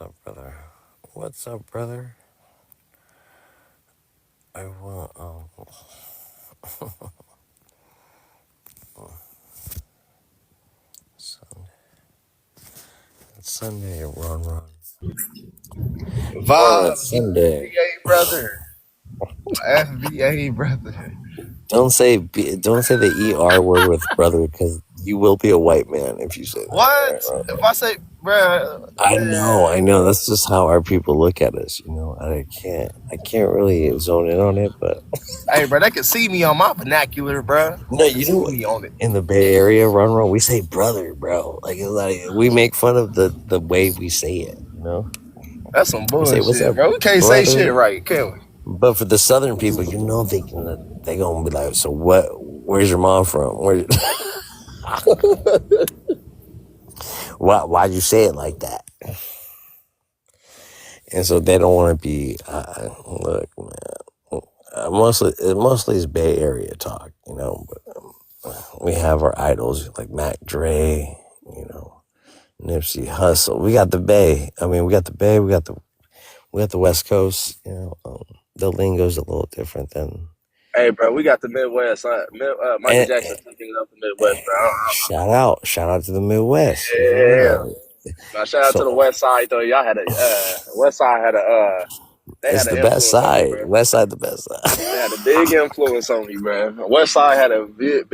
up, brother? What's up, brother? I want Sunday. It's Sunday, Ron. Ron, it's Vibes, Sunday. FBA brother. FBA brother. Don't say the ER word with brother because you will be a white man if you say that. All right, What? Ron? If I say, bruh, I know. That's just how our people look at us. I can't really zone in on it, but hey, bro, they can see me on my vernacular, bro. no, They can you know see what? me on it. In the Bay Area, Ron, we say brother, bro. Like we make fun of the way we say it. That's some We say, "What's bullshit, up, bro. We can't say shit brother?" right, can we? But for the Southern people, they gonna be like, "So what? Where's your mom from? Why'd you say it like that?" And so they don't want to be. Look, man. Mostly is Bay Area talk, But we have our idols like Mac Dre, Nipsey Hussle. We got the Bay. I mean, we got the Bay. We got the West Coast. The lingo's a little different than. Hey, bro, we got the Midwest. Michael And, Jackson took it up the Midwest, bro. shout out to the Midwest. You feel me? Yeah. Like, Now, shout out to the so West Side, though. Y'all had West Side had they it's had the an best influence on me, side. bro. West side, the best They side. had a big influence on me, bro. West Side had a big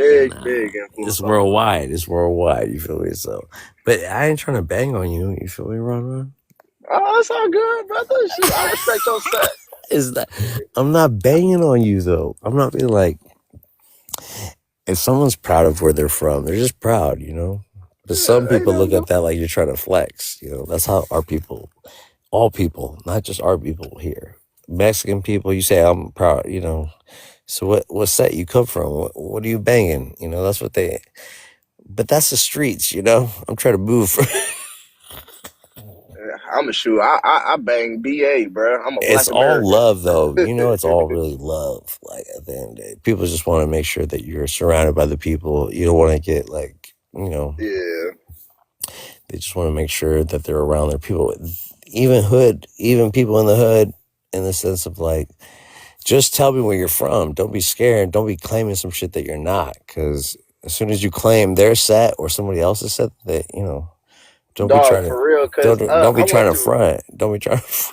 It's influence on me. worldwide. It's worldwide. You feel me? So, but I ain't trying to bang on you. You feel me, Ron? Oh, it's all good, brother. Shoot, I respect your set. Is that I'm not banging on you though. I'm not being like if someone's proud of where they're from, they're just proud. But some Yeah, ain't people look nothing at wrong. that like you're trying to flex. That's how our people, all people, not just our people here. Mexican people, you say I'm proud. So what set you come from? What are you banging? That's what they. But that's the streets. I'm trying to move. I'm a shoot. I bang BA, bro. I'm a It's black all American. love, though. It's all really love. Like at the end of the day, people just want to make sure that you're surrounded by the people. You don't want to get Yeah. they just want to make sure that they're around their people. Even people in the hood, in the sense of like, just tell me where you're from. Don't be scared. Don't be claiming some shit that you're not. Because as soon as you claim their set or somebody else's set, don't be Dog, trying to for real, cause don't be I trying went to through. front. Don't be trying to.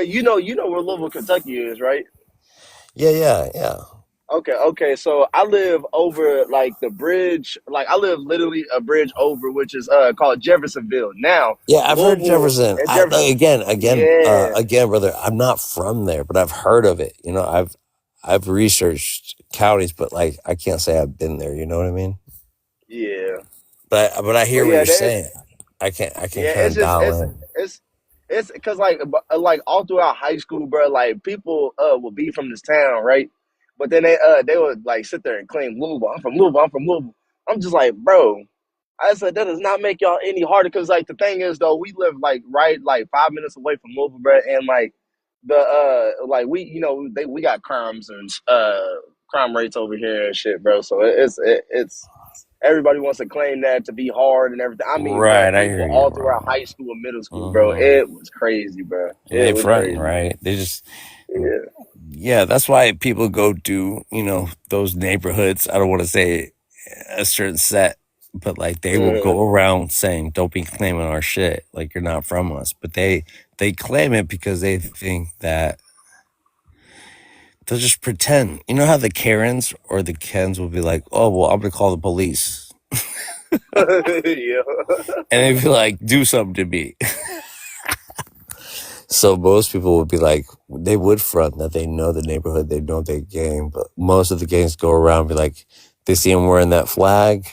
You know where Louisville, Kentucky is, right? Yeah. Okay. So I live over like the bridge. Like I live literally a bridge over, which is called Jeffersonville. Now, Yeah, I've heard Louisville Jefferson. and Jefferson. Yeah, Again, brother. I'm not from there, but I've heard of it. I've researched counties, but like I can't say I've been there. You know what I mean? yeah. But I But hear what yeah, you're that saying. I can yeah. kind It's of just dial in. it's because like all throughout high school, bro. Like people will be from this town, right? But then they would like sit there and claim Louisville. I'm from Louisville. I'm from Louisville. I'm just like, bro. I said that does not make y'all any harder because like the thing is though we live like right like 5 minutes away from Louisville, bro, and like the like we got crimes and crime rates over here and shit, bro. So it's everybody wants to claim that to be hard and everything. I mean, bro, Right, I people hear you, all throughout bro. high school and middle school, bro, hmm it was crazy, bro. They It was fronting, crazy. right? They just Yeah. yeah. That's why people go do those neighborhoods. I don't want to say a certain set, but like they will Mhm. go around saying, "Don't be claiming our shit like you're not from us." But they claim it because they think that they'll just pretend. You know how the Karens or the Kens will be like, "Oh well, I'm gonna call the police," Yeah. and they'd be like, "Do something to me." So most people would be like, they would front that they know the neighborhood, they know their gang, but most of the gangs go around and be like, they see them wearing that flag,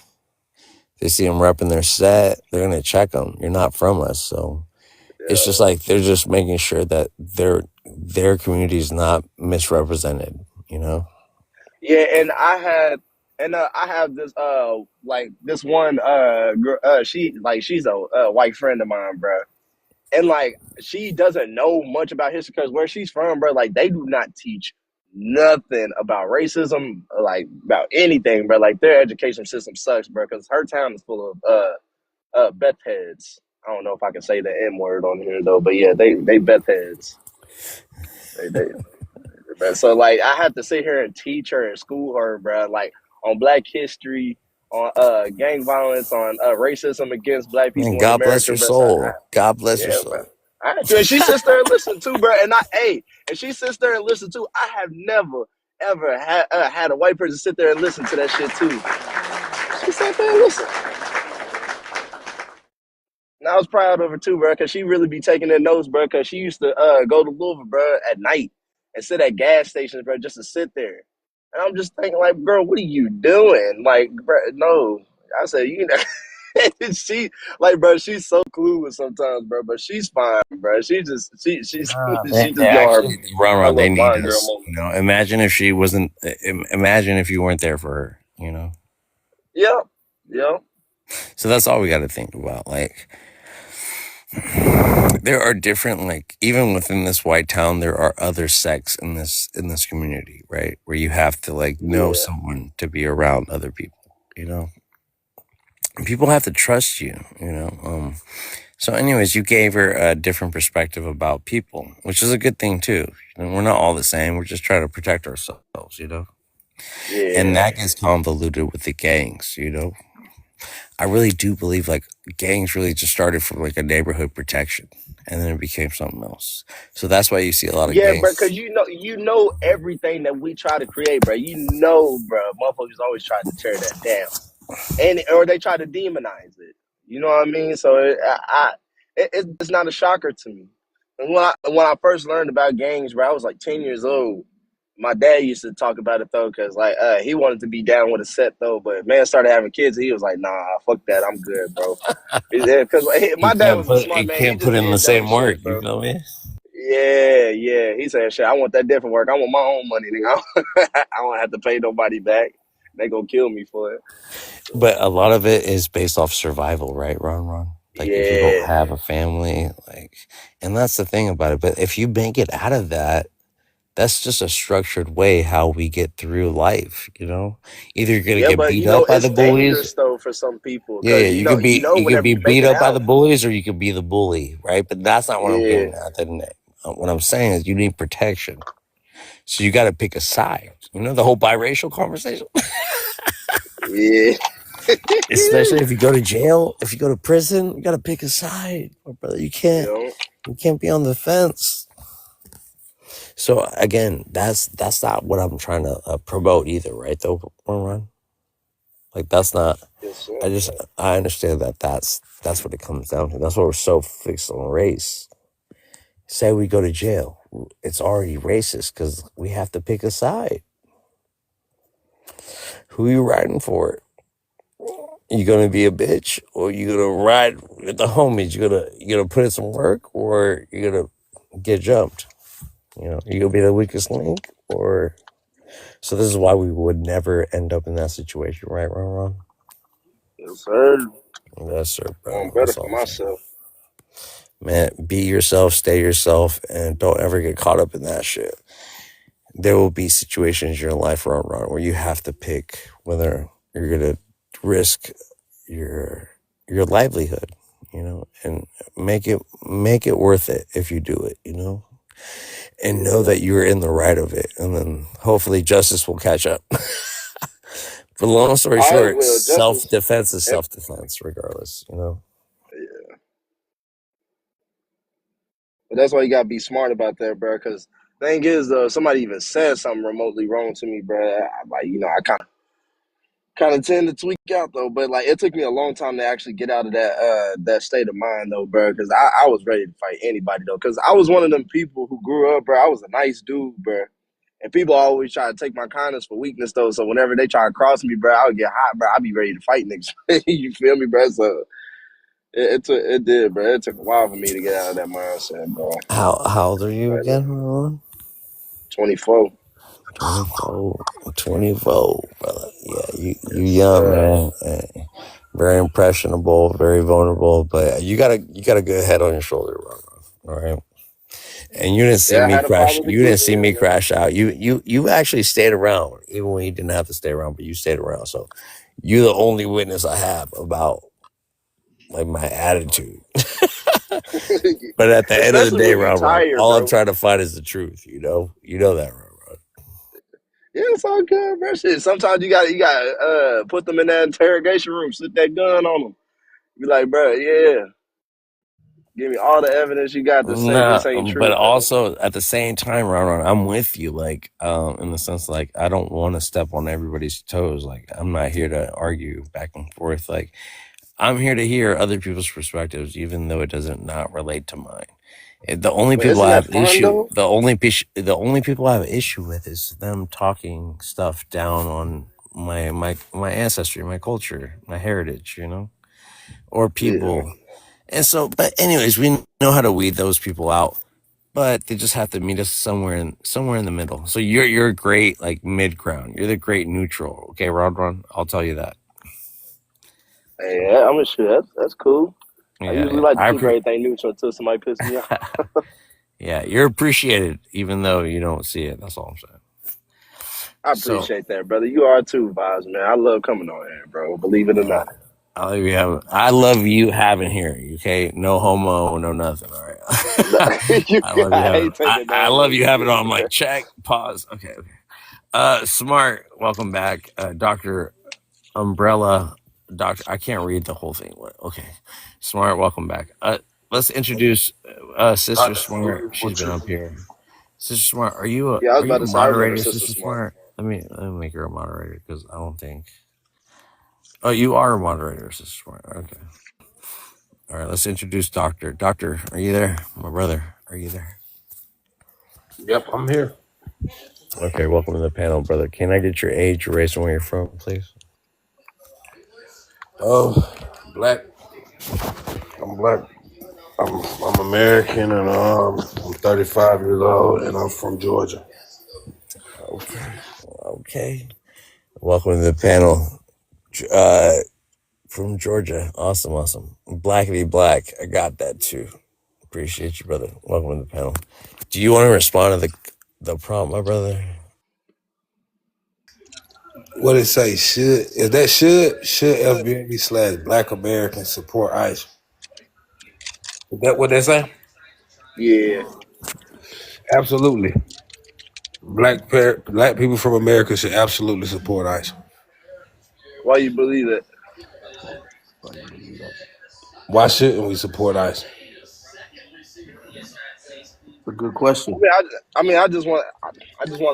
they see them repping their set, they're gonna check them. You're not from us, so it's just like they're just making sure that their community is not misrepresented. Yeah, and I have this like this one girl, she's a white friend of mine, bro. And like she doesn't know much about history because where she's from, bro, like they do not teach nothing about racism, like about anything, bro. Like their education system sucks, bro, because her town is full of Beth heads. I don't know if I can say the N word on here though, but yeah, they Beth heads. They bro. So like I had to sit here and teach her and school her, bro, like on Black history, on gang violence, on racism against Black Man, people in God bless America, your bro. So soul. God bless your yeah, bro. soul. I had to, and she sits there and listen too, bro. And she sits there and listen too. I have never ever had a white person sit there and listen to that shit too. She sat there and listened. And I was proud of her too, bro, because she really be taking their notes, bro. Because she used to go to Louisville, bro, at night and sit at gas stations, bro, just to sit there. And I'm just thinking, like, girl, what are you doing? Like, bro, no. I said, you know, she like, bro, she's so clueless sometimes, bro. But she's fine, bro. She's They, she they just be on actually run her around. They little need fine girl us. moment. Imagine if she wasn't. Imagine if you weren't there for her. Yep, yep, So that's all we got to think about. Like, there are different, like, even within this white town, there are other sects in this community, right? Where you have to like know yeah, someone to be around other people. And people have to trust you. So, anyways, you gave her a different perspective about people, which is a good thing too. We're not all the same. We're just trying to protect ourselves. And yeah, that gets convoluted with the gangs. I really do believe like gangs really just started from like a neighborhood protection, and then it became something else. So that's why you see a lot of yeah, bro. Because gangs. you know everything that we try to create, bro. You know, bro. Motherfuckers always try to tear that down. And or they try to demonize it. You know what I mean? So it's not a shocker to me. And when I first learned about gangs, bro, I was like 10 years old. My dad used to talk about it though, cause like he wanted to be down with a set though, but man started having kids. He was like, "Nah, fuck that, I'm good, bro." Yeah, cause like, You my dad can't was a put smart you man. He can't just put in the did dumb same work. shit, You bro. feel me? Yeah, yeah. He said, "Shit, I want that different work. I want my own money, nigga. I don't have to pay nobody back. They gonna kill me for it." So, But a lot of it is based off survival, right, Ron? Like if you don't yeah. have a family, like, and that's the thing about it. But if you make it out of that, that's just a structured way how we get through life. Either you're gonna Yeah, get but beat up by it's the bullies. dangerous though for some people Yeah, because yeah, you could be you could whenever be you make beat it up by the out, bullies, or you could be the bully, right? But that's not what I'm yeah, getting at. What I'm saying is you need protection, so you got to pick a side. The whole biracial conversation. yeah, Especially if you go to jail, if you go to prison, you got to pick a side, my brother. You you can't know, you can't be on the fence. So again, that's not what I'm trying to promote either, right? Though, Ron? Like that's not. yes, sir. I understand that that's what it comes down to. That's why we're so fixed on race. Say we go to jail, it's already racist because we have to pick a side. Who you riding for? You gonna be a bitch, or you gonna ride with the homies? You gonna put in some work, or you gonna get jumped? You gonna be the weakest link, or so this is why we would never end up in that situation, right, Ron? Yes, sir. Yes, sir, I brother. want better That's for all I'm saying. myself. Man, be yourself, stay yourself, and don't ever get caught up in that shit. There will be situations in your life, Ron, where you have to pick whether you're gonna risk your livelihood, and make it worth it if you do it. And know Yeah. that you're in the right of it, and then hopefully justice will catch up. But long story I short, will justice. self-defense is And, self-defense regardless. yeah. But that's why you gotta be smart about that, bro. Because thing is, somebody even says something remotely wrong to me, bro. I kind of tend to tweak out though. But like, it took me a long time to actually get out of that state of mind though, bro. Because I was ready to fight anybody though. Because I was one of them people who grew up, bro. I was a nice dude, bro. And people always try to take my kindness for weakness though. So whenever they try to cross me, bro, I would get hot, bro. I'd be ready to fight niggas. You feel me, bro? So it did, bro. It took a while for me to get out of that mindset, bro. How old are you But again, Ron? 24. 24. 24, brother. Yeah, you Yes, young, sir. man. Very impressionable, very vulnerable, but you got a good head on your shoulder, Ron. All right. And you didn't see Yeah, I me had a crash. father to You didn't keep see me me in, man. crash out. You actually stayed around, even when you didn't have to stay around, but you stayed around. So you're the only witness I have about like my attitude. But at the end of the Especially day, when you Ron, tired, all I'm bro. trying to find is the truth. You know that, Ron. Yeah, it's all good, bro. Shit. Sometimes you got put them in that interrogation room, sit that gun on them, be like, bro, yeah, give me all the evidence you got to say No, this ain't but true, bro. also at the same time, Ron, I'm with you. Like, in the sense, like, I don't want to step on everybody's toes. Like, I'm not here to argue back and forth. Like, I'm here to hear other people's perspectives, even though it doesn't not relate to mine. The only But people isn't I that have fun issue, though? the only people I have issue with is them talking stuff down on my ancestry, my culture, my heritage. Or Yeah. people. And so, but anyways, we know how to weed those people out. But they just have to meet us somewhere in the middle. So you're a great like mid ground. You're the great neutral. Okay, Ron. I'll tell you that. Hey, yeah, I'm sure that's cool. I Yeah, usually yeah. like to keep everything neutral until somebody pisses me off. Yeah, you're appreciated, even though you don't see it. That's all I'm saying. I So appreciate that, brother. You are too, Vibes, man. I love coming on here, bro. Believe it or not. I love you having here. Okay, no homo, no nothing. All right. I hate taking I no love more you having shit. on. Like check pause. Okay. Smart. Welcome back, Doctor Umbrella. Doctor. I can't read the whole thing. Okay. Smart. Welcome back. Let's introduce Sister Smart. She's been up here. Sister Smart, Yeah, I was are about you a to say I remember moderator, Sister Sister Smart. Smart? Let me make her a moderator because I don't think. Oh, you are a moderator, Sister Smart. Okay. All right. Let's introduce Doctor. Doctor, are you there? My brother, are you there? Yep, I'm here. Okay. Welcome to the panel, brother. Can I get your age, your race, and where you're from, please? Black. I'm black. I'm American, and I'm 35 years old, and I'm from Georgia. Okay. Okay. Welcome to the panel. Uh, from Georgia. Awesome. Blackity black. I got that too. Appreciate you, brother. Welcome to the panel. Do you want to respond to the prompt, my brother? What it say? Should FBA / Black Americans support ICE? Is that what they say? Yeah. Absolutely. Black people from America should absolutely support ICE. Why you believe that? Why shouldn't we support ICE? It's a good question. I just want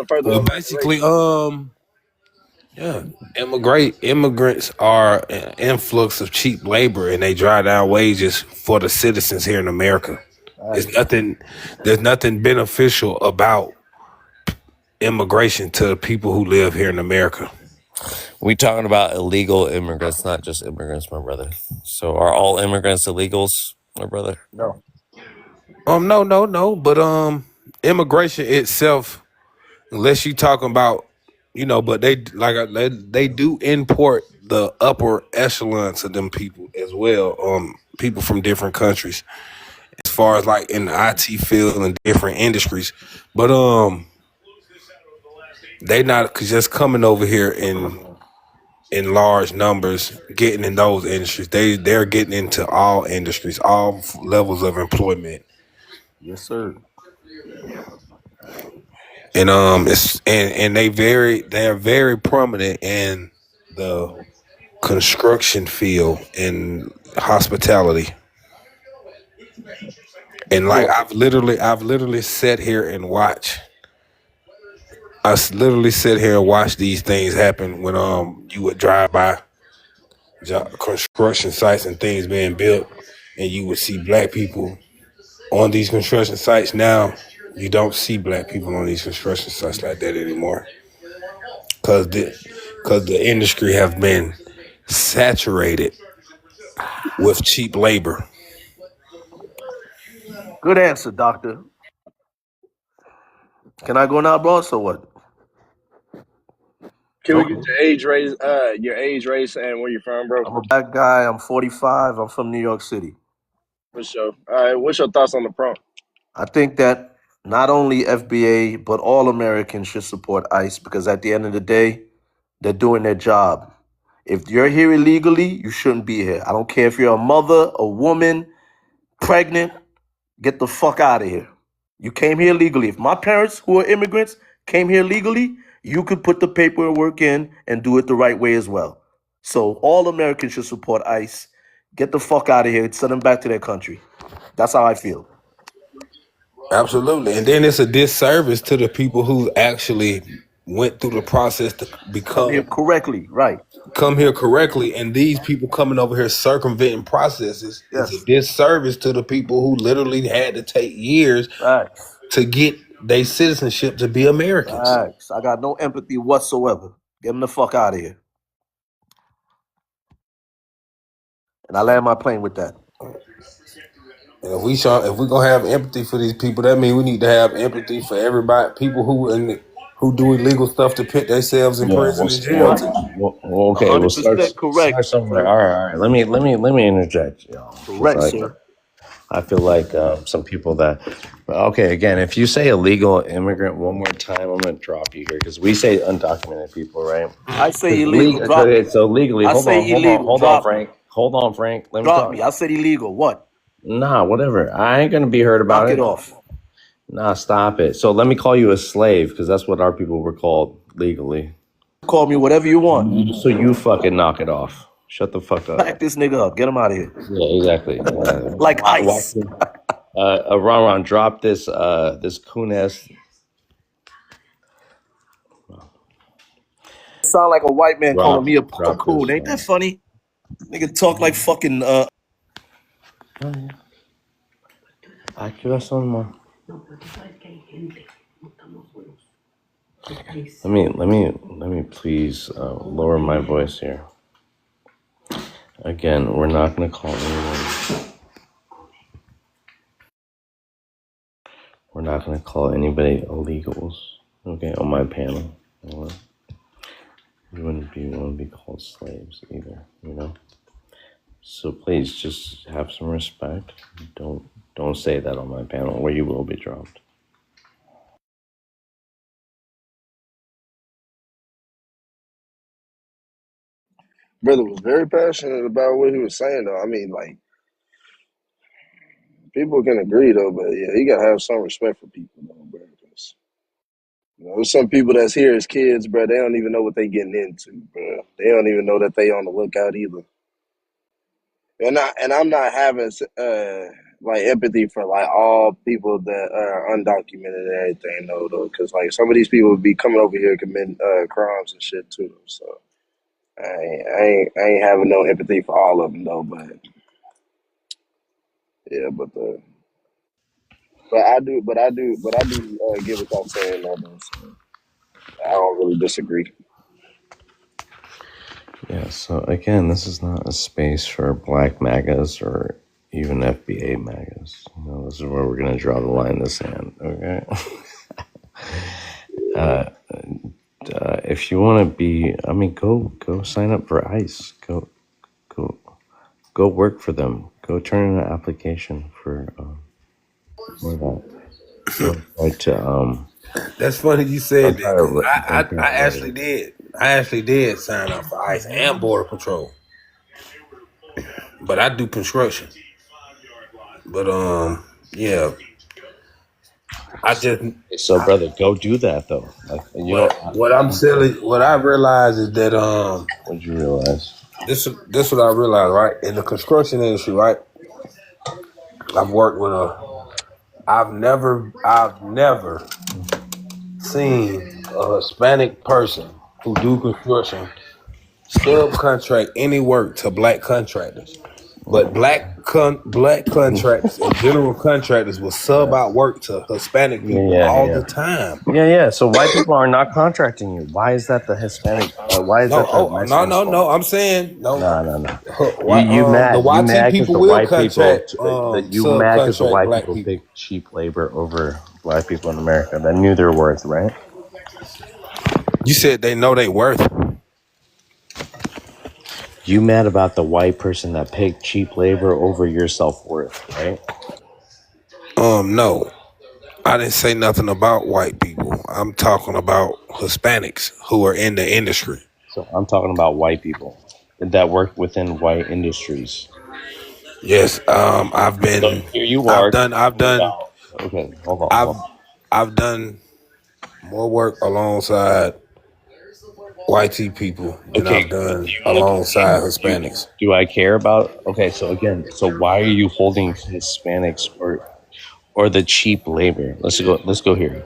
to further Well, elaborate. basically, yeah, immigrants are an influx of cheap labor, and they drive down wages for the citizens here in America. Right. It's nothing. There's nothing beneficial about immigration to the people who live here in America. We talking about illegal immigrants, not just immigrants, my brother. So are all immigrants illegals, my brother? No. No. But immigration itself, unless you talking about, but they do import the upper echelons of them people as well. People from different countries, as far as like in the IT field and different industries. But they not just coming over here in large numbers, getting in those industries. They're getting into all industries, all levels of employment. Yes, sir. And it's and they're very prominent in the construction field and hospitality. And like Well, I've literally sat here and watch. Literally sit here and watch these things happen when you would drive by construction sites and things being built, and you would see black people on these construction sites. Now you don't see black people on these construction sites like that anymore, because the industry have been saturated with cheap labor. good answer, doctor. Can I go now, boss, or what? Can we get Okay. your age, race, and where you're from, bro? I'm a black guy. I'm 45. I'm from New York City. For sure. All right. What's your thoughts on the prompt? I think that not only FBA, but all Americans should support ICE because at the end of the day, they're doing their job. If you're here illegally, you shouldn't be here. I don't care if you're a mother, a woman, pregnant. Get the fuck out of here. You came here legally. If my parents, who are immigrants, came here legally, you could put the paperwork in and do it the right way as well. So all Americans should support ICE. Get the fuck out of here and send them back to their country. That's how I feel. Absolutely. And then it's a disservice to the people who actually went through the process to Come here correctly, right? come here correctly, and these people coming over here circumventing processes is Yes. a disservice to the people who literally had to take years Facts. to get their citizenship to be Americans. Facts. I got no empathy whatsoever. Get them the fuck out of here. And I land my plane with that. And if we gonna have empathy for these people, that means we need to have empathy for everybody, people who do illegal stuff to put themselves in prison and jail. Okay, we'll start 100% correct. start somewhere. All right. Let me interject, y'all. Correct, Like, sir. I feel like some people that. Okay, again, if you say illegal immigrant one more time, I'm gonna drop you here because we say undocumented people, right? I say illegal. Drop me. Okay, so legally, I hold say on, illegal. hold Drop on, Frank. Hold on, Frank. Let me Drop talk. me. I said illegal. What? Nah, whatever. I ain't gonna be heard about Knock it. it off. Nah, stop it. So let me call you a slave because that's what our people were called legally. Call me whatever you want. So you fucking knock it off. Shut the fuck up. Back this nigga up. Get him out of here. Yeah, exactly. Like ice. Ron, drop this this coon ass. Sound like a white man calling me a drop coon. this, Ain't that funny? Nigga talk like fucking Aquí va son more. Let me please lower my voice here. Again, we're not gonna call anyone. We're not gonna call anybody illegals. Okay, on my panel. You wouldn't want to be called slaves either, you know. So please just have some respect. Don't say that on my panel, or you will be dropped. Brother was very passionate about what he was saying, though. I mean, like, people can agree, though, but yeah, he gotta have some respect for people, though, bro. 'Cause, you know, there's some people that's here as kids, bro. They don't even know what they getting into, bro. They don't even know that they on the lookout either. I'm not having like empathy for like all people that are undocumented and everything, though, because like some of these people would be coming over here committing crimes and shit too. So I ain't having no empathy for all of them though, but yeah, but I do get what y'all saying though. So I don't really disagree. Yeah, so again, this is not a space for black MAGAs or even FBA MAGAs. You know, this is where we're going to draw the line in the sand, okay? If you want to be, I mean, go sign up for ICE. Go work for them. Go turn in an application for that. That's funny you said that. I actually did. I actually did sign up for ICE and Border Patrol, but I do construction. But yeah, I just So, brother, go do that though. Like, what I realized is that What'd you realize? this what I realized, right? In the construction industry, right? I've worked with I've never seen a Hispanic person who do construction subcontract any work to black contractors. But black contractors and general contractors will sub out work to Hispanic people the time. Yeah. So white people are not contracting you. Why is that the Hispanic? Why is that the Mexican No. I'm saying no. You mad? The YT people will contract. You mad because the white people pick cheap labor over black people in America that knew their worth, right? You said they know their worth. You mad about the white person that picked cheap labor over your self-worth, right? No. I didn't say nothing about white people. I'm talking about Hispanics who are in the industry. So I'm talking about white people. that work within white industries. Yes, So here you are I've talking done, about. Okay, hold on, I've, hold on. I've done more work alongside white people than Okay, I've but done do you want to alongside complain? Hispanics. Do I care about? Okay, so again, so why are you holding Hispanics or the cheap labor? Let's go here.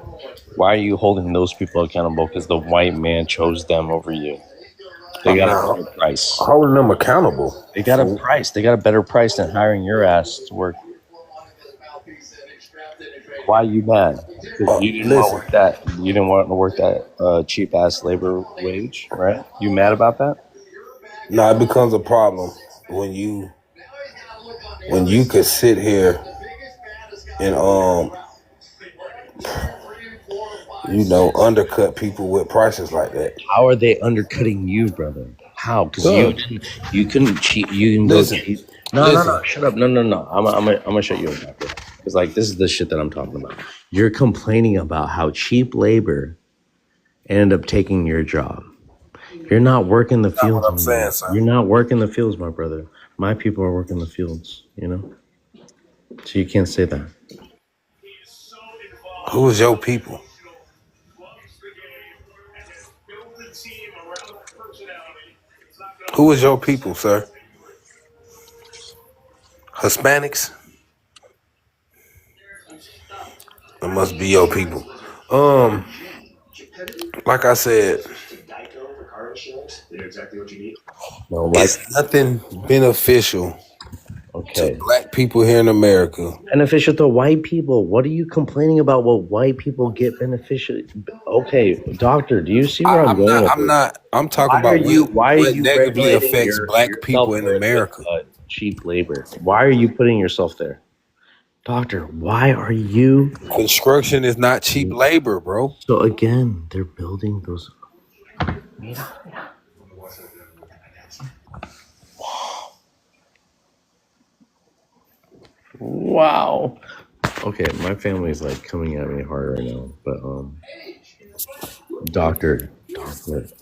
Why are you holding those people accountable? Because the white man chose them over you. They I'm got a not better price. holding them accountable They got a for. price. They got a better price than hiring your ass to work. Why are you mad? Because you didn't want to Listen, work that. You didn't want to work that cheap ass labor wage, right? You mad about that? now it becomes a problem when you could sit here and undercut people with prices like that. How are they undercutting you, brother? How? Because Good. you couldn't cheat. You didn't go Listen, cheat. No, no, no. listen. Shut up. No, no, no. I'm gonna shut you up, doctor. Because like this is the shit that I'm talking about. You're complaining about how cheap labor ended up taking your job. You're not working the Not what fields I'm saying, anymore. son. You're not working the fields, my brother. My people are working the fields. You know, so you can't say that. Who is your people? Who is your people, sir? Hispanics? It must be your people. Like I said, No, like it's nothing beneficial to okay. black people here in America. Beneficial to white people. What are you complaining about? What white people get beneficial? Okay, doctor, do you see where I'm I'm going not. with I'm this? not. I'm talking about Why are what you negatively regulating affects black yourself people in worth with America. cheap labor? Why are you putting yourself there, doctor? Why are you? Construction is not cheap labor, bro. So again, they're building those. Wow. Okay, my family's like coming at me hard right now, but doctor,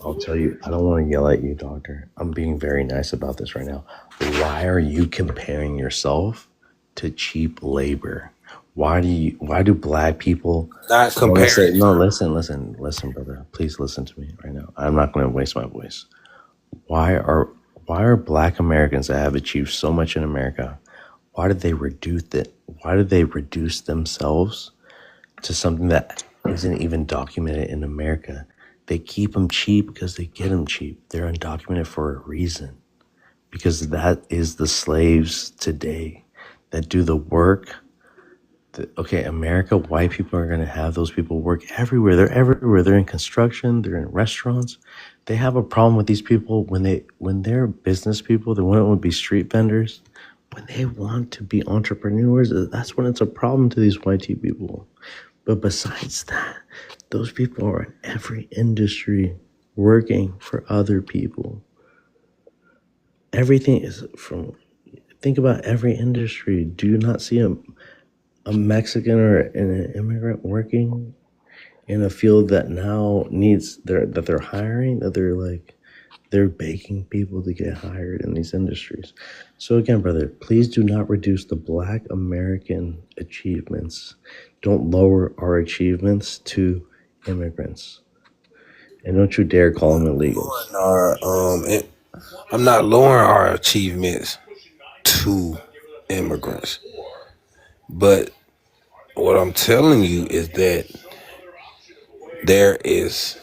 I'll tell you, I don't want to yell at you, doctor. I'm being very nice about this right now. Why are you comparing yourself to cheap labor? Why do black people Not want to say, comparing. no, listen, brother. Please listen to me right now. I'm not going to waste my voice. Why are black Americans that have achieved so much in America, why did they reduce it? Why did they reduce themselves to something that isn't even documented in America? They keep them cheap because they get them cheap. They're undocumented for a reason, because that is the slaves today that do the work. Okay, America, white people are going to have those people work everywhere. They're everywhere. They're in construction. They're in restaurants. They have a problem with these people when they're business people. They want to be street vendors. When they want to be entrepreneurs, that's when it's a problem to these white people. But besides that, those people are in every industry working for other people. Everything is from, think about every industry. Do you not see a Mexican or an immigrant working in a field that now needs that they're hiring, that they're begging people to get hired in these industries? So again, brother, please do not reduce the black American achievements. Don't lower our achievements to immigrants. And don't you dare call them illegals. I'm not lowering our achievements to immigrants, but what I'm telling you is that there is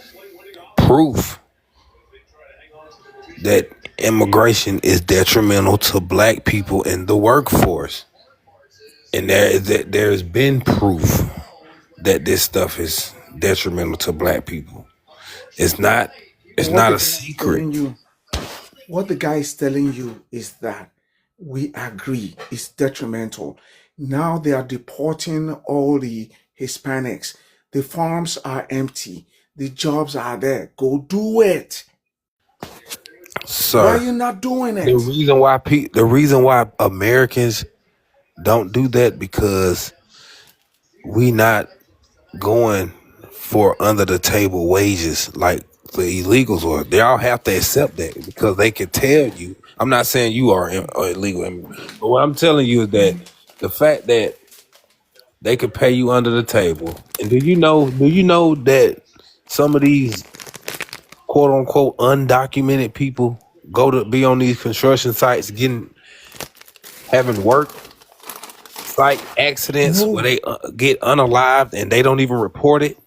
proof that immigration is detrimental to black people in the workforce, and there's been proof that this stuff is detrimental to black people. It's not. It's What not the a guy is telling secret. you, what the guy is telling you is that we agree it's detrimental. Now they are deporting all the Hispanics. The farms are empty. The jobs are there. Go do it. Why are Sir, you not doing the it? reason why Americans don't do that because we not going for under the table wages like for illegals, or they all have to accept that because they can tell you. I'm not saying you are illegal, but what I'm telling you is that the fact that they could pay you under the table, and do you know that some of these quote unquote undocumented people go to be on these construction sites having work site accidents where No. they get unalived and they don't even report it.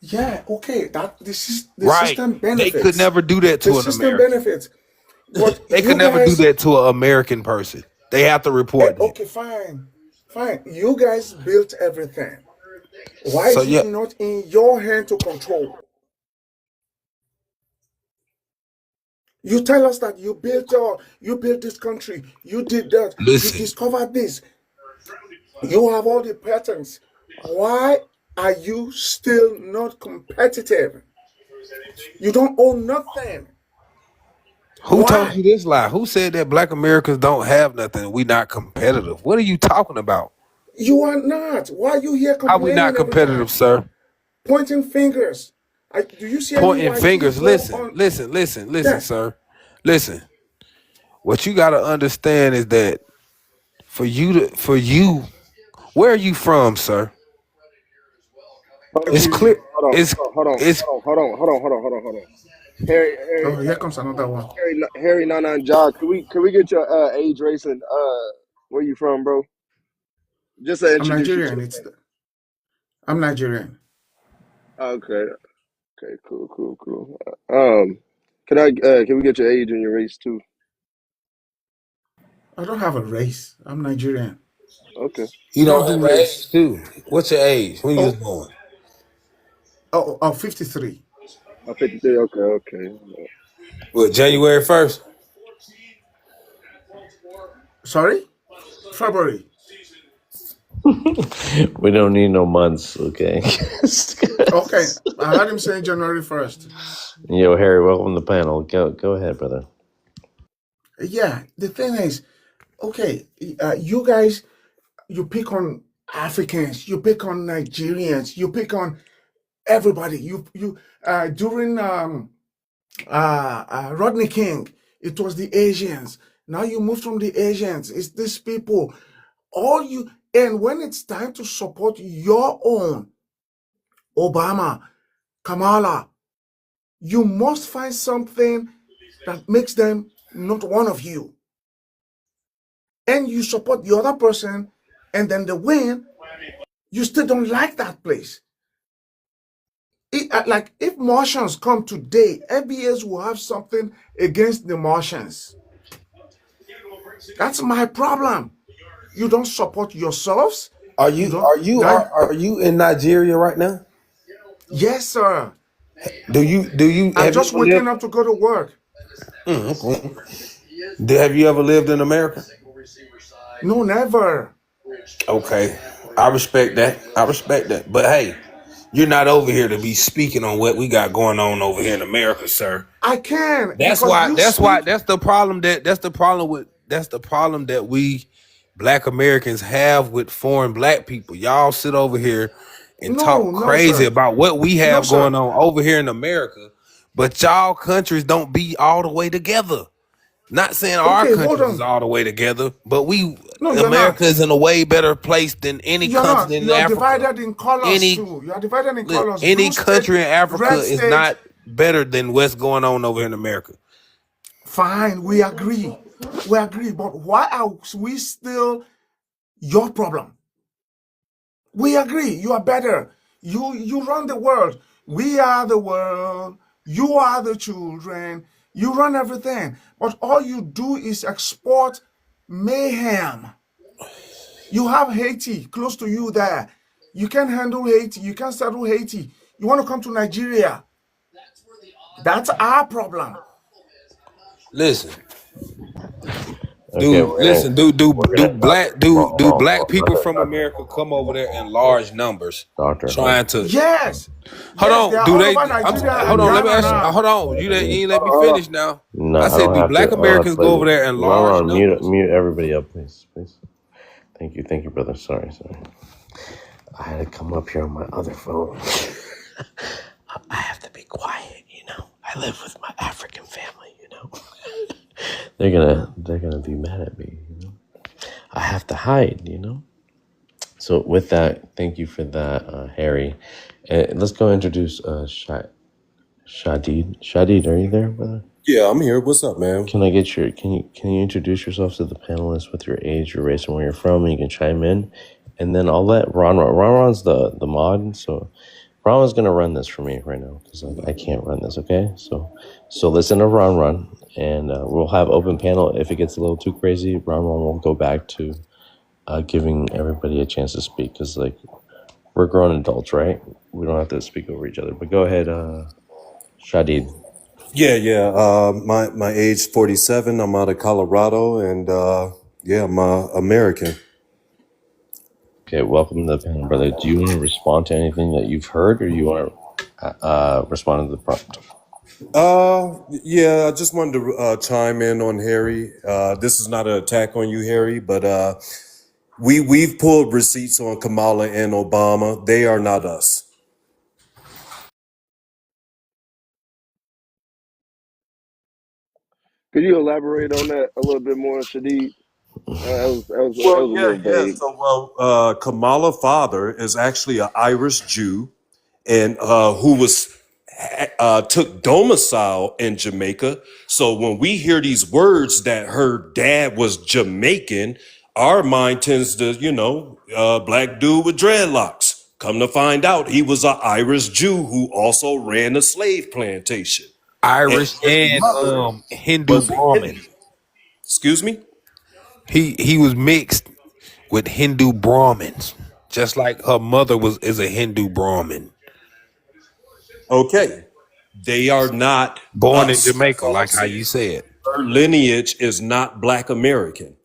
Yeah, okay. That this is the Right. system They could benefits. never do that The to an system American. benefits. But They could you never do guys, that to an American person. They have to report that. okay, fine. Fine. You guys built everything. Why So is it yeah, not in your hand to control? You tell us that you built this country, you did that, you listen. discovered this, you have all the patents. Why are you still not competitive? You don't own nothing. Who told you Why? this lie? Who said that Black Americans don't have nothing? We not competitive. What are you talking about? You are not. Why are you here How we not complaining every competitive, time? sir? Pointing fingers. Do you see any Pointing white fingers. people Listen, on listen, there? sir. Listen. What you gotta understand is that for you, where are you from, sir? Hold It's on, clear. hold on, It's hold on, it's hold on. Harry, Oh, here comes another one. Harry, Nana, Josh. Can we get your age, race, and where you from, bro? Just to I'm introduce you to Nigerian. the panel. I'm Nigerian. Okay, okay, cool. Can we get your age and your race too? I don't have a race. I'm Nigerian. Okay. you We don't don't do have an race. age too. What's your age? When you was Oh, born? 53. 53. Okay. What, January 1st? Sorry? February. We don't need no months, okay? Okay. I heard him saying January 1st. Yo, Harry, welcome to the panel. Go ahead, brother. Yeah. The thing is, okay, you guys, you pick on Africans, you pick on Nigerians, you pick on everybody. During Rodney King, it was the Asians. Now you move from the Asians. It's these people. And when it's time to support your own, Obama, Kamala, you must find something that makes them not one of you. And you support the other person, and then they win, you still don't like that place. Like if Martians come today, FBS will have something against the Martians. That's my problem. You don't support yourselves. Are You you don't are you now. are you in Nigeria right now? Yes, sir. Do you I'm have you just ever waking lived? up to go to work. Have you ever lived in America? No, never. Okay, I respect that. But hey, you're not over here to be speaking on what we got going on over here in America, sir. I can That's because why. you That's why. speak. That's the problem. That's the problem that we Black Americans have with foreign Black people. Y'all sit over here and No, talk no, crazy sir. about what we No, have sir. going on over here in America, but y'all countries don't be all the way together. Not saying our Okay, hold countries is on. all the way together, but No, you're America not. is in a way better place than any You're country not. in You're Africa. divided in colors Any too. You are divided in colors. any Blue state, country in Africa red is state. not better than what's going on over here in America. Fine, we agree. We agree. But why are we still your problem? We agree. You are better. You run the world. We are the world. You are the children. You run everything. But all you do is export mayhem. You have Haiti close to you there. You can't handle Haiti. You can't settle Haiti. You want to come to Nigeria. That's our problem. Listen, Okay, we're gonna do hold black on, people brother, from America come over there in large numbers doctor, hold trying to Yes. hold Yes, they on? are Do all they? over Nigeria Hold and on. Let me Ghana ask you. now. Hold on. You ain't let me Hold finish now. No, I I said, don't do have to. black I don't have to Americans play go over this. there in large Ron, numbers? mute everybody up, please. Thank you, brother. Sorry. I had to come up here on my other phone. I have to be I live with my African family, you know. they're gonna be mad at me, you know. I have to hide, you know. So with that, thank you for that, Harry. Let's go introduce Shadid. Shadid, are you there, brother? Yeah, I'm here. What's up, man? Can you introduce yourself to the panelists with your age, your race, and where you're from, and you can chime in, and then I'll let Ron's the mod, so Ron's gonna run this for me right now because I can't run this. Okay, so listen to Ron, and we'll have open panel. If it gets a little too crazy, Ron will go back to giving everybody a chance to speak because like we're grown adults, right? We don't have to speak over each other. But go ahead, Shadid. Yeah. My age 47. I'm out of Colorado, and yeah, I'm American. Okay, welcome to the panel, brother. Do you want to respond to anything that you've heard, or you want to respond to the prompt? Yeah, I just wanted to chime in on Harry. This is not an attack on you, Harry, but we've pulled receipts on Kamala and Obama. They are not us. Could you elaborate on that a little bit more, Shadid? That was Well, a yeah, little yeah. vague. So, Kamala father is actually an Irish Jew, and who was took domicile in Jamaica. So when we hear these words that her dad was Jamaican, our mind tends to, black dude with dreadlocks. Come to find out, he was an Irish Jew who also ran a slave plantation, and Irish his and mother Hindu was Brahmin. Indian. Excuse me. He was mixed with Hindu Brahmins, just like her mother is a Hindu Brahmin, Okay, they are not born in us. That's Jamaica, all I'm like how you saying. said. Her lineage is not Black American.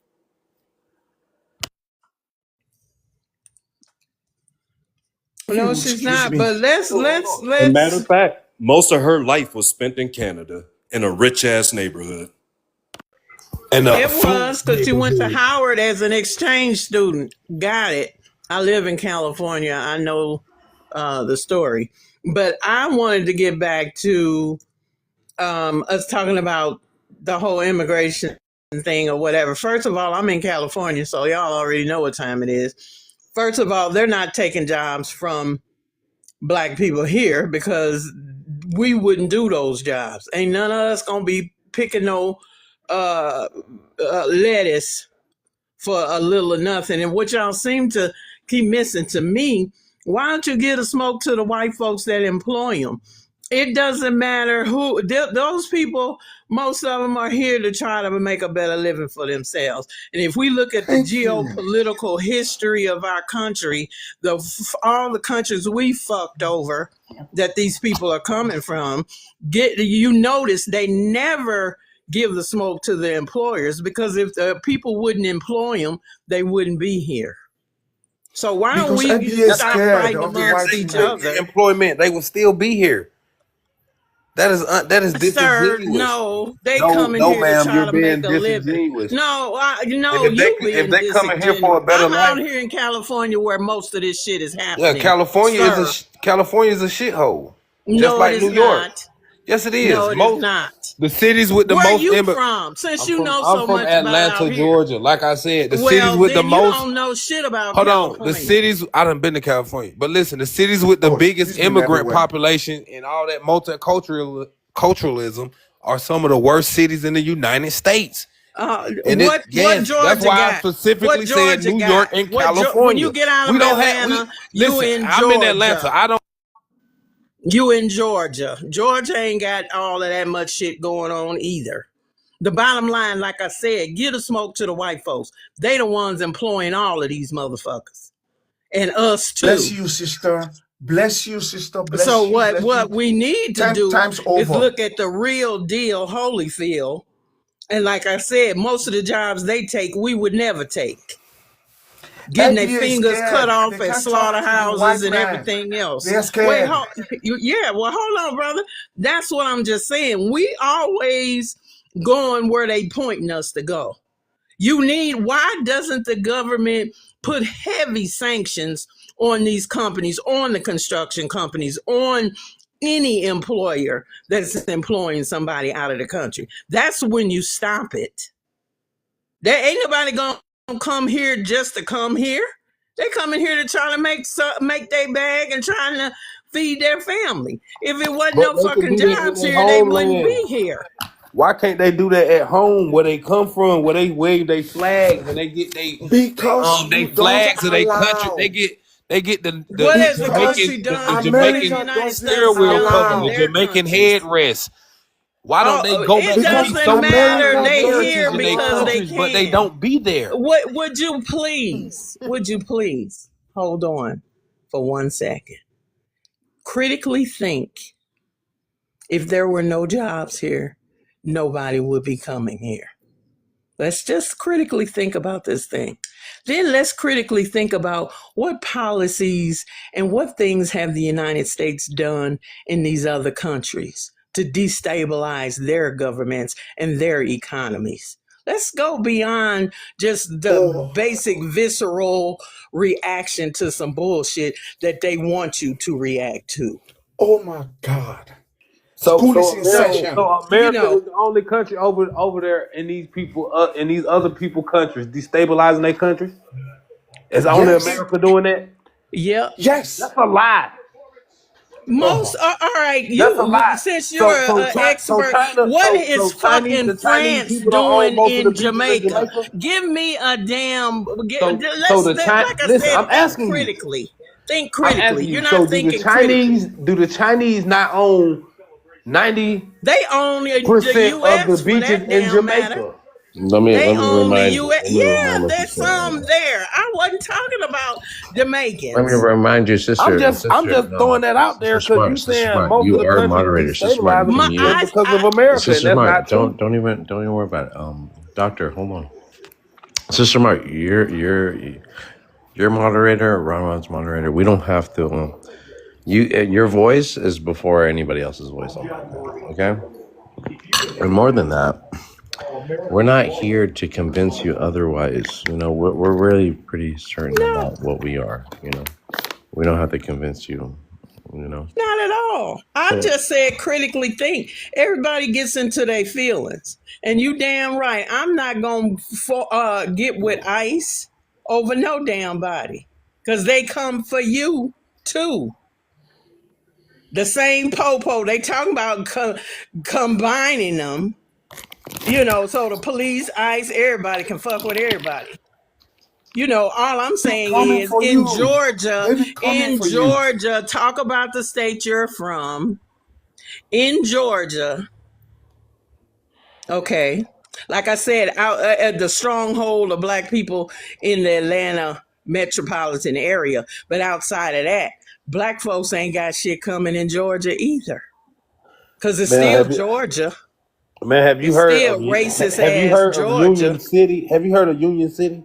No, she's Excuse not. me. But let's Hold on, let's hold on. As a matter let's. of fact, most of her life was spent in Canada in a rich ass neighborhood. And a It food was because she went to neighborhood. Howard as an exchange student. Got it. I live in California. I know the story, but I wanted to get back to us talking about the whole immigration thing or whatever. First of all, I'm in California, so y'all already know what time it is. First of all, they're not taking jobs from black people here because we wouldn't do those jobs. Ain't none of us gonna be picking no lettuce for a little or nothing. And what y'all seem to keep missing to me, why don't you give a smoke to the white folks that employ them? It doesn't matter who those people. Most of them are here to try to make a better living for themselves. And if we look at the Thank you. geopolitical history of our country, all the countries we fucked over that these people are coming from, you notice they never give the smoke to the employers because if the people wouldn't employ them, they wouldn't be here. So why don't Because we FBA is stop scared fighting of the amongst white each man. other? Employment, they will still be here. That is Sir, disingenuous. no, they No, come in no, here to ma'am, try you're to being make a living. disingenuous. No, And you if being they coming here for disingenuous. a better I'm out life, here in California where most of this shit is yeah, happening, California is sir. California is a shithole, just No, it like is New York. not. Yes, it No, is. it is Most not. the cities with the Where are most you immigrants. from? Since you know I'm so from much about out Atlanta, here. Georgia. Like I said, the cities Well, with the then you most. don't know shit about Hold on, the California. cities. I done been to California, but listen, the cities with the Oh, biggest he's been immigrant everywhere. population and all that multiculturalism are some of the worst cities in the United States. And What that's Georgia why I got? What specifically said Georgia New got? York and When you California. get out We of don't have Atlanta, you listen, in I'm in Atlanta. Georgia. I don't. You in Georgia. Georgia ain't got all of that much shit going on either. The bottom line, like I said, get a smoke to the white folks. They the ones employing all of these motherfuckers. And us Bless too. you, sister. Bless you, sister. So Bless you. what Bless you. we need to 10 do times is over. look at the real deal Holyfield. And like I said, most of the jobs they take, we would never take. Getting their FBA is fingers cut scared. off They at can't talk to the slaughterhouses white and man. everything else. They're Wait, scared. well, hold on, brother. That's what I'm just saying. We always going where they pointing us to go. Why doesn't the government put heavy sanctions on these companies, on the construction companies, on any employer that's employing somebody out of the country. That's when you stop it. There ain't nobody gonna come here just to come here. They coming here to try to make their bag and trying to feed their family. If it wasn't But no they can fucking do that in jobs their here, they wouldn't homeland. be here. Why can't they do that at home where they come from, where they wave their flags and they get Because they you don't flags of their country? allow. They get the What has the Because country done? the What has the Jamaican America United doesn't States steering wheel done cover, in the allow. their Jamaican countries? headrest. Why don't they Oh, go back it to Because keep so doesn't many matter. America They doesn't here in their because allow. they countries, but they can. don't be there? What would you please hold on for 1 second? Critically think. If there were no jobs here, nobody would be coming here. Let's just critically think about this thing. Then let's critically think about what policies and what things have the United States done in these other countries to destabilize their governments and their economies. Let's go beyond just the Oh, basic visceral reaction to some bullshit that they want you to react to. oh my God. So School is so in America, session. so You America know, is the only country over there in these people in these other people countries destabilizing their countries. It's only Yes. America doing that. yep. Yes. That's a lie. Most Oh, all right. That's a You lie. since you're So an expert, China, what is so Chinese fucking the Chinese France people don't own doing most of the in beaches in Jamaica? Jamaica. Give me a damn. So the Like I listen, said, I'm asking you. Think I'm critically. asking You're you. So not thinking critically. Do the Chinese not own 90% They own the of the U.S. for beaches that in damn matter. Jamaica? They Let me own the remind U.S. let me Yeah, remind there's some there. I wasn't talking about let me Jamaicans. remind you, I'm just throwing that out there because you Sister saying Smart, most of you the are a countries moderator. Sister Smart, destabilizing can My, you is I, because I, of America, and Sister that's Smart, not true. don't even worry about it. Doctor, hold on. Sister Smart, you're moderator, Ron's moderator. We don't have to your voice is before anybody else's voice on my phone, okay? And more than that, we're not here to convince you otherwise. We're really pretty certain no. about what we are. We don't have to convince you. Not at all. I So just said critically think. Everybody gets into their feelings. And you damn right. I'm not going to get with ICE over no damn body. Because they come for you too. The same popo. They talking about combining them. So the police, ICE, everybody can fuck with everybody. All I'm be saying coming is for in you. Georgia, They be coming for you. talk about the state you're from. In Georgia, okay, like I said, out at the stronghold of black people in the Atlanta metropolitan area. But outside of that, black folks ain't got shit coming in Georgia either. Because it's Man, still Georgia. have you It's heard still of racist ass Union Georgia. City? Have you heard of Union City,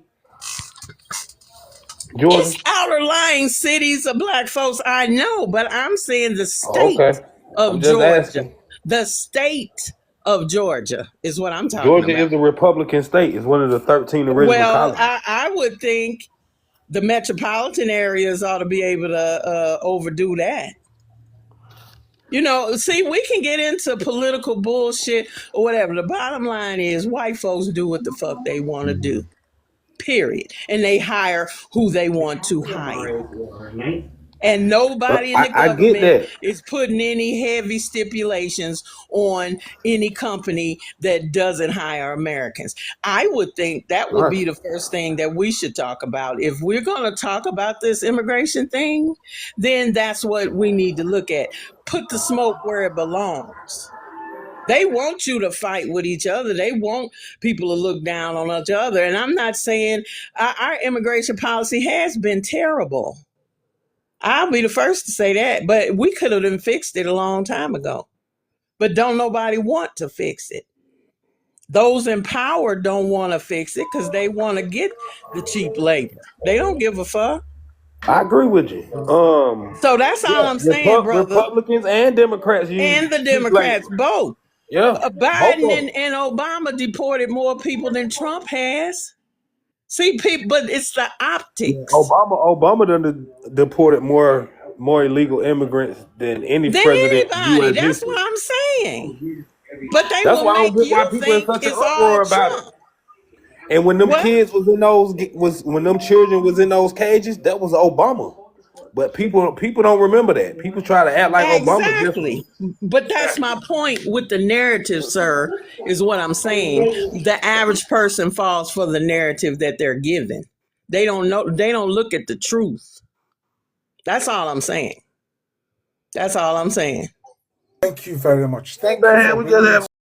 Georgia? It's outer lying cities of black folks, I know, but I'm saying the Oh, state okay. of I'm just Georgia. asking. The state of Georgia is what I'm talking Georgia about. is a Republican state. It's one of the 13 original Well, colonies. I would think the metropolitan areas ought to be able to overdo that. See, we can get into political bullshit or whatever. The bottom line is white folks do what the fuck they want to do, period. And they hire who they want to hire. And nobody in the I get government that. is putting any heavy stipulations on any company that doesn't hire Americans. I would think that All would right. be the first thing that we should talk about. If we're going to talk about this immigration thing, then that's what we need to look at. Put the smoke where it belongs. They want you to fight with each other. They want people to look down on each other. And I'm not saying our immigration policy has been terrible. I'll be the first to say that, but we could have fixed it a long time ago. But don't nobody want to fix it. Those in power don't want to fix it because they want to get the cheap labor. They don't give a fuck. I agree with you. So that's all I'm saying, brother. Republicans and Democrats use And the cheap Democrats, labor. both. Yeah, both Biden of them. and Obama deported more people than Trump has. See, people, but it's the Yeah, optics. Obama done deported more more illegal immigrants than any Than president in anybody. U.S. That's history. what I'm saying. But they That's will why I don't make get why you people in think such an it's all uproar about it. Trump. And when them What? kids was in those when them children was in those cages, that was Obama. But people don't remember that. People try to act like Obama just Exactly. But that's my point with the narrative, sir, is what I'm saying. The average person falls for the narrative that they're given. They don't know, they don't look at the truth. That's all I'm saying. That's all I'm saying. Thank you very much. Thank you man, for we gotta bringing have